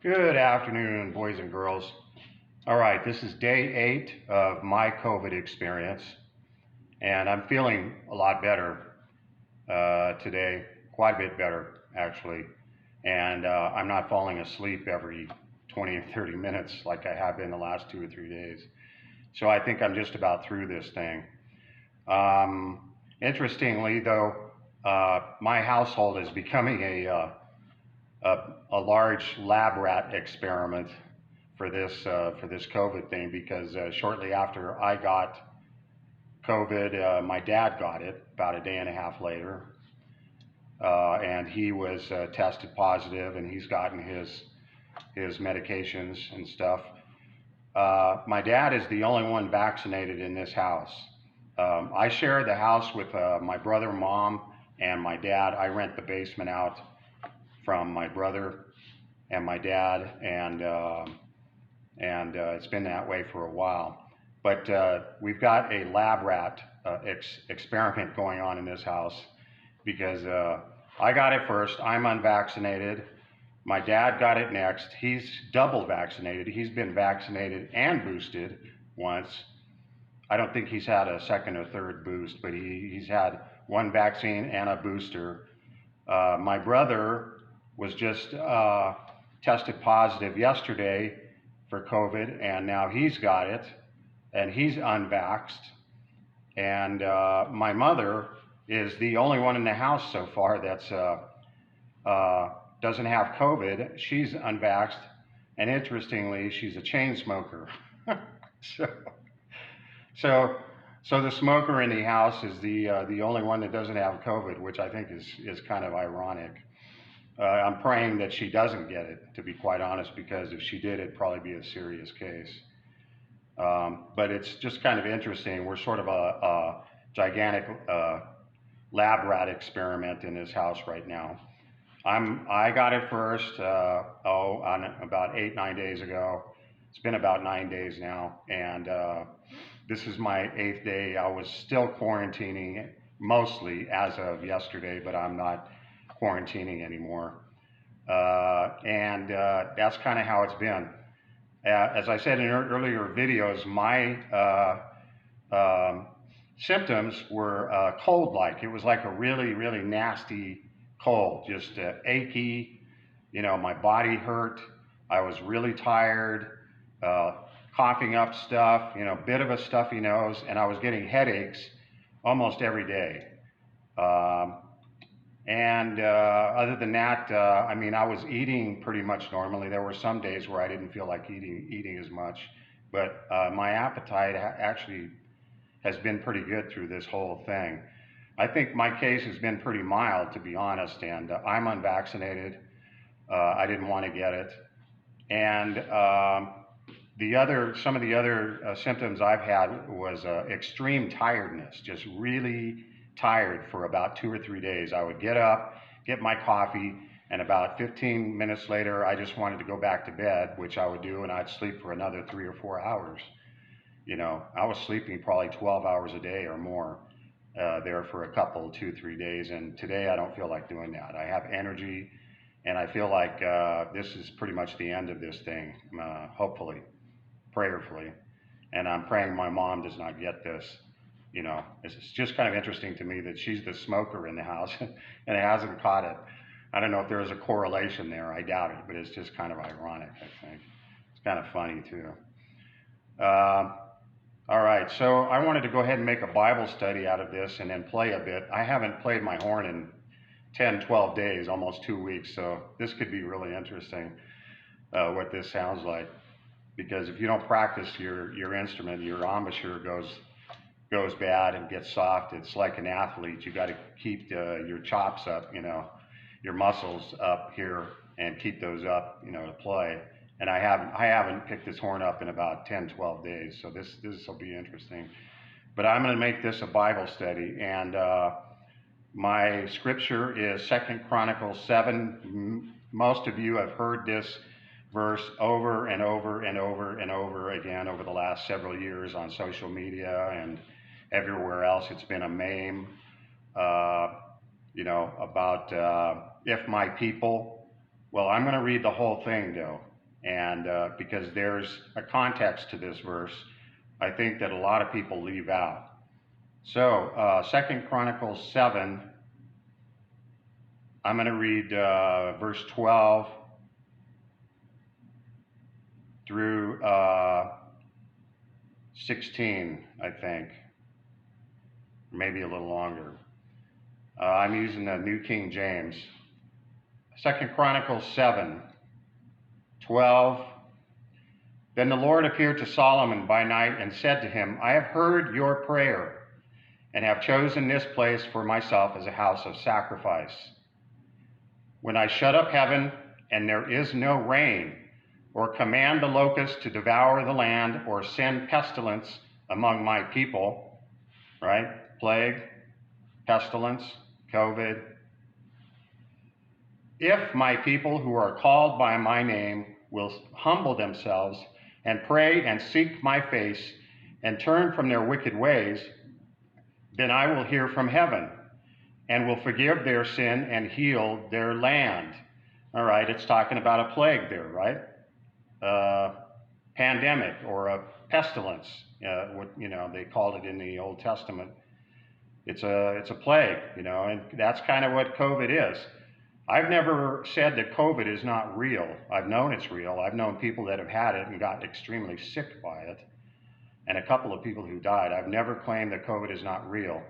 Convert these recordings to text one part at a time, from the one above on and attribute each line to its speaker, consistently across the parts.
Speaker 1: Good afternoon, boys and girls. All right, this is day 8 of my COVID experience, and I'm feeling a lot better today, quite a bit better, actually. And I'm not falling asleep every 20 or 30 minutes like I have been the last 2 or 3 days. So I think I'm just about through this thing. Interestingly, though, my household is becoming a large lab rat experiment for this COVID thing because shortly after I got COVID, my dad got it about a day and a half later, and he was tested positive, and he's gotten his medications and stuff. My dad is the only one vaccinated in this house. I share the house with my brother, mom, and my dad. I rent the basement out from my brother and my dad, and it's been that way for a while. But we've got a lab rat experiment going on in this house because I got it first. I'm unvaccinated. My dad got it next. He's double vaccinated. He's been vaccinated and boosted once. I don't think he's had a second or third boost, but he's had one vaccine and a booster. My brother was just tested positive yesterday for COVID, and now he's got it, and he's unvaxxed. And my mother is the only one in the house so far that's doesn't have COVID. She's unvaxxed, and interestingly, she's a chain smoker. so, so, so the smoker in the house is the only one that doesn't have COVID, which I think is kind of ironic. I'm praying that she doesn't get it, to be quite honest, because if she did, it'd probably be a serious case. But it's just kind of interesting. We're sort of a gigantic lab rat experiment in this house right now. I got it first, on about 8, 9 days ago. It's been about 9 days now, and this is my 8th day. I was still quarantining mostly as of yesterday, but I'm not quarantining anymore. And that's kind of how it's been. As I said in earlier videos, my symptoms were cold-like. It was like a really, really nasty cold, just achy. My body hurt. I was really tired, coughing up stuff, bit of a stuffy nose, and I was getting headaches almost every day. And other than that, I was eating pretty much normally. There were some days where I didn't feel like eating as much, but my appetite actually has been pretty good through this whole thing. I think my case has been pretty mild, to be honest, and I'm unvaccinated. I didn't want to get it. And some of the other symptoms I've had was extreme tiredness, just really tired for about 2 or 3 days. I would get up, get my coffee, and about 15 minutes later, I just wanted to go back to bed, which I would do, and I'd sleep for another 3 or 4 hours. I was sleeping probably 12 hours a day or more there for a couple, 2, 3 days, and today I don't feel like doing that. I have energy, and I feel like this is pretty much the end of this thing, hopefully, prayerfully, and I'm praying my mom does not get this. It's just kind of interesting to me that she's the smoker in the house and hasn't caught it. I don't know if there's a correlation there. I doubt it, but it's just kind of ironic, I think. It's kind of funny, too. All right, so I wanted to go ahead and make a Bible study out of this and then play a bit. I haven't played my horn in 10, 12 days, almost 2 weeks, so this could be really interesting, what this sounds like. Because if you don't practice your instrument, your embouchure goes bad and gets soft. It's like an athlete. You got to keep your chops up, your muscles up here, and keep those up, to play. And I haven't picked this horn up in about 10, 12 days, so this will be interesting. But I'm going to make this a Bible study, and my scripture is 2 Chronicles 7. Most of you have heard this verse over and over and over and over again over the last several years on social media and everywhere else. It's been a meme, about if my people. Well, I'm going to read the whole thing, though, And because there's a context to this verse, I think that a lot of people leave out. So 2 Chronicles 7, I'm going to read verse 12 through 16, I think, maybe a little longer. I'm using the New King James. 2 Chronicles 7, 12. Then the Lord appeared to Solomon by night and said to him, I have heard your prayer and have chosen this place for myself as a house of sacrifice. When I shut up heaven and there is no rain, or command the locust to devour the land, or send pestilence among my people, right? Plague, pestilence, COVID. If my people who are called by my name will humble themselves and pray and seek my face and turn from their wicked ways, then I will hear from heaven and will forgive their sin and heal their land. All right, it's talking about a plague there, right? Pandemic or a pestilence, they called it in the Old Testament. It's a plague, and that's kind of what COVID is. I've never said that COVID is not real. I've known it's real. I've known people that have had it and got extremely sick by it, and a couple of people who died. I've never claimed that COVID is not real.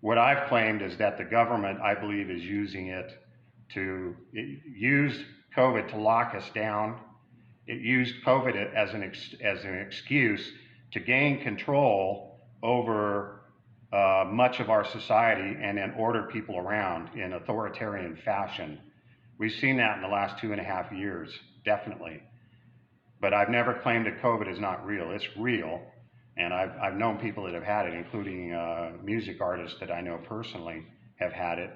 Speaker 1: What I've claimed is that the government, I believe, is using it used COVID to lock us down. It used COVID as an excuse to gain control over much of our society and then order people around in authoritarian fashion. We've seen that in the last 2.5 years, definitely. But I've never claimed that COVID is not real. It's real, and I've known people that have had it, including music artists that I know personally have had it.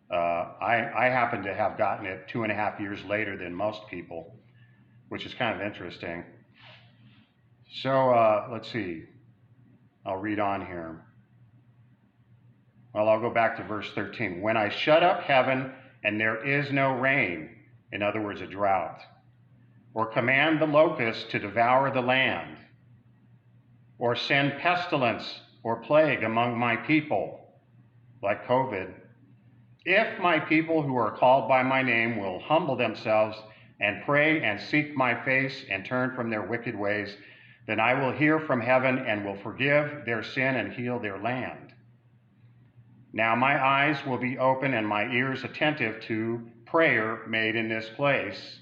Speaker 1: I happen to have gotten it 2.5 years later than most people, which is kind of interesting. So let's see. I'll read on here. Well, I'll go back to verse 13. When I shut up heaven and there is no rain, in other words, a drought, or command the locusts to devour the land, or send pestilence or plague among my people, like COVID, if my people who are called by my name will humble themselves and pray and seek my face and turn from their wicked ways, then I will hear from heaven and will forgive their sin and heal their land. Now my eyes will be open and my ears attentive to prayer made in this place.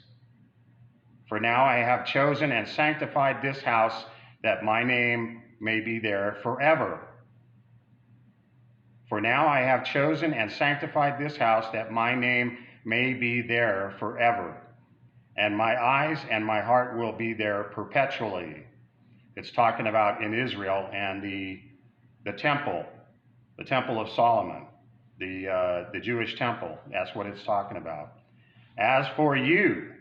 Speaker 1: For now I have chosen and sanctified this house that my name may be there forever. For now I have chosen and sanctified this house that my name may be there forever. And my eyes and my heart will be there perpetually. It's talking about in Israel and the temple of Solomon, the Jewish temple. That's what it's talking about. As for you,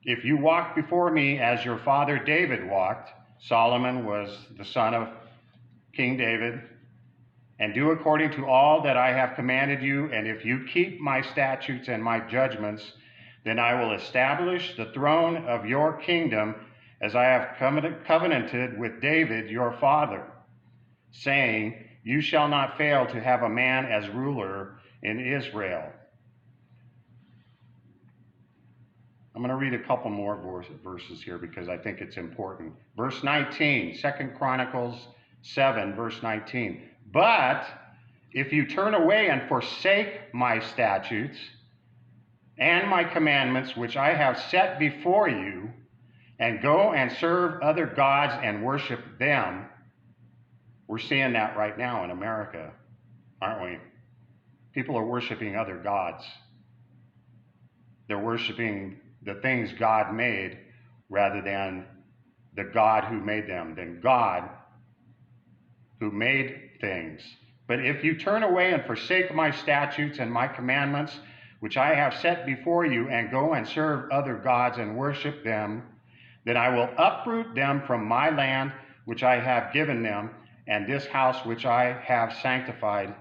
Speaker 1: if you walk before me as your father David walked, Solomon was the son of King David, and do according to all that I have commanded you, and if you keep my statutes and my judgments, then I will establish the throne of your kingdom as I have covenanted with David your father, saying, you shall not fail to have a man as ruler in Israel. I'm going to read a couple more verses here because I think it's important. Verse 19, 2 Chronicles 7, verse 19. But if you turn away and forsake my statutes and my commandments, which I have set before you, and go and serve other gods and worship them, we're seeing that right now in America, aren't we? People are worshiping other gods. They're worshiping the things God made rather than the God who made them, than God who made things. But if you turn away and forsake my statutes and my commandments, which I have set before you, and go and serve other gods and worship them, then I will uproot them from my land, which I have given them, and this house which I have sanctified.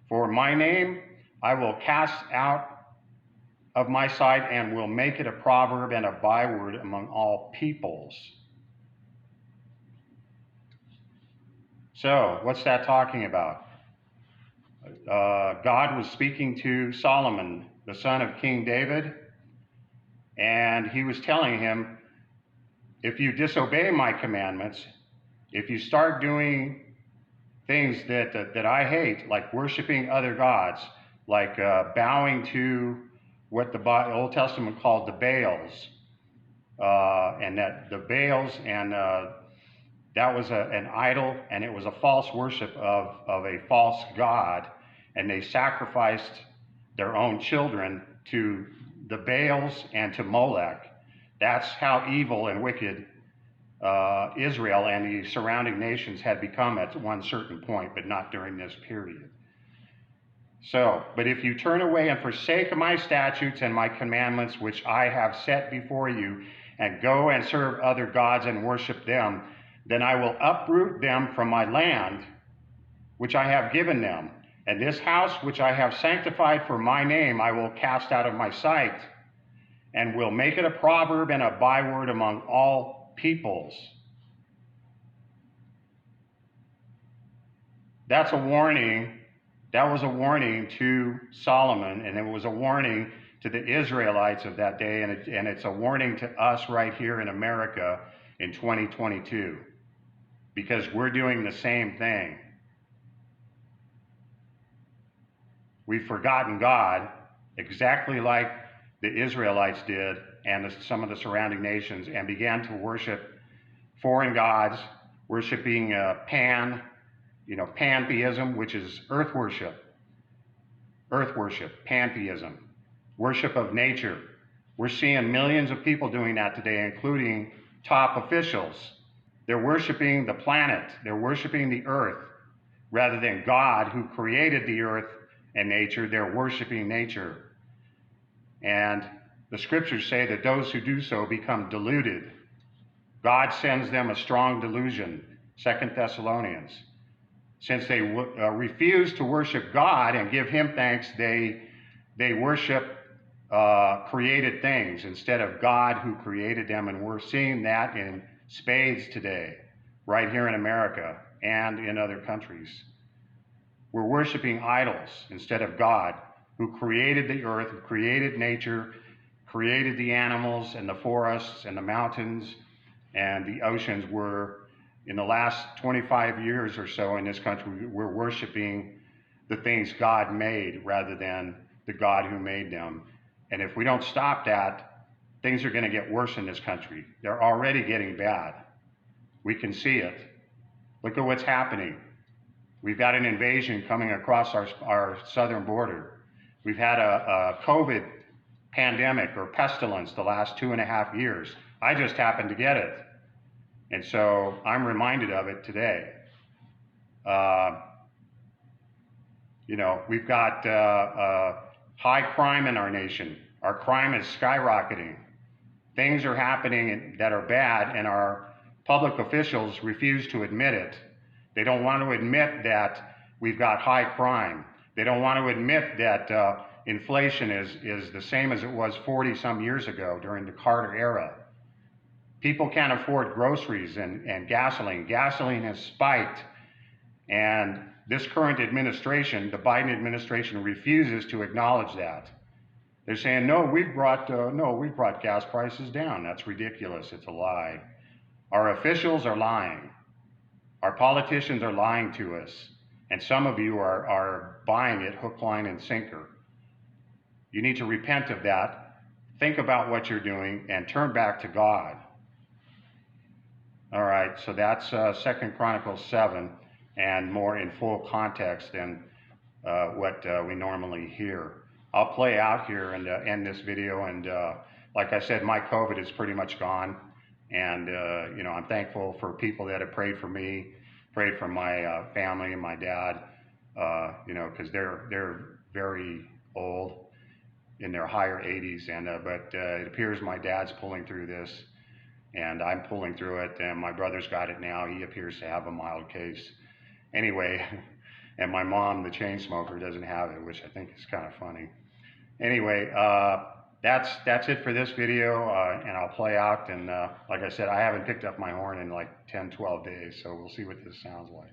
Speaker 1: For my name I will cast out of my sight and will make it a proverb and a byword among all peoples. So, what's that talking about? God was speaking to Solomon, the son of King David, and he was telling him, if you disobey my commandments, if you start doing things that I hate, like worshiping other gods, like bowing to what the Old Testament called the Baals, and that the Baals, and that was an idol, and it was a false worship of a false god, and they sacrificed their own children to the Baals and to Molech. That's how evil and wicked Israel and the surrounding nations had become at one certain point, but not during this period. So, but if you turn away and forsake my statutes and my commandments, which I have set before you, and go and serve other gods and worship them, then I will uproot them from my land, which I have given them. And this house which I have sanctified for my name, I will cast out of my sight, and will make it a proverb and a byword among all peoples. That's a warning. That was a warning to Solomon, and it was a warning to the Israelites of that day, and it's a warning to us right here in America in 2022, because we're doing the same thing. We've forgotten God, exactly like the Israelites did and some of the surrounding nations, and began to worship foreign gods, worshiping pantheism, which is earth worship, pantheism, worship of nature. We're seeing millions of people doing that today, including top officials. They're worshiping the planet, they're worshiping the earth, rather than God who created the earth and nature. They're worshiping nature. And the scriptures say that those who do so become deluded. God sends them a strong delusion, 2 Thessalonians. Since they refuse to worship God and give him thanks, they worship created things instead of God who created them. And we're seeing that in spades today, right here in America and in other countries. We're worshiping idols instead of God, who created the earth, who created nature, created the animals and the forests and the mountains and the oceans. In the last 25 years or so in this country, we're worshiping the things God made rather than the God who made them. And if we don't stop that, things are going to get worse in this country. They're already getting bad. We can see it. Look at what's happening. We've got an invasion coming across our southern border. We've had a COVID pandemic or pestilence the last 2.5 years. I just happened to get it. And so I'm reminded of it today. We've got high crime in our nation. Our crime is skyrocketing. Things are happening that are bad, and our public officials refuse to admit it. They don't want to admit that we've got high crime. They don't want to admit that inflation is the same as it was 40 some years ago during the Carter era. People can't afford groceries and gasoline. Gasoline has spiked, and this current administration, the Biden administration, refuses to acknowledge that. They're saying, no, we've brought gas prices down. That's ridiculous. It's a lie. Our officials are lying. Our politicians are lying to us, and some of you are buying it hook, line, and sinker. You need to repent of that. Think about what you're doing and turn back to God. All right, so that's 2 Chronicles 7, and more in full context than what we normally hear. I'll play out here and end this video, and like I said, my COVID is pretty much gone, and I'm thankful for people that have prayed for me, prayed for my family and my dad, because they're very old, in their higher 80s, and but it appears my dad's pulling through this, and I'm pulling through it, and my brother's got it now. He appears to have a mild case. Anyway, and my mom, the chain smoker, doesn't have it, which I think is kind of funny. Anyway, that's it for this video, and I'll play out. And like I said, I haven't picked up my horn in like 10, 12 days, so we'll see what this sounds like.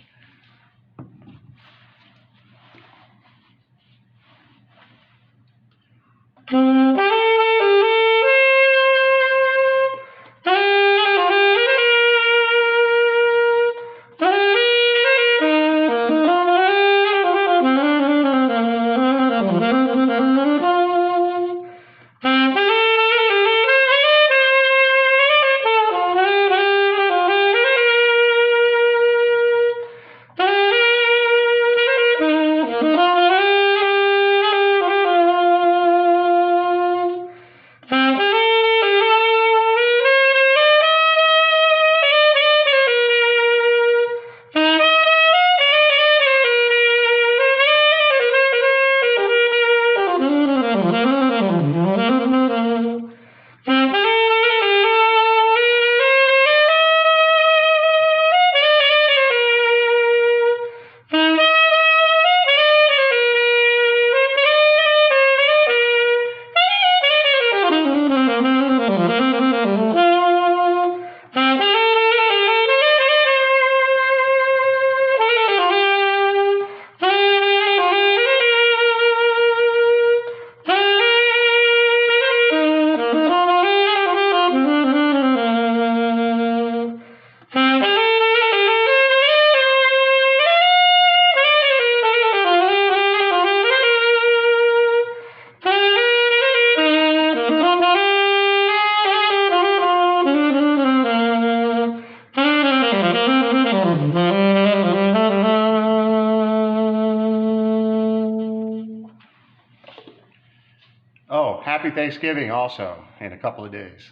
Speaker 1: Oh, happy Thanksgiving also in a couple of days.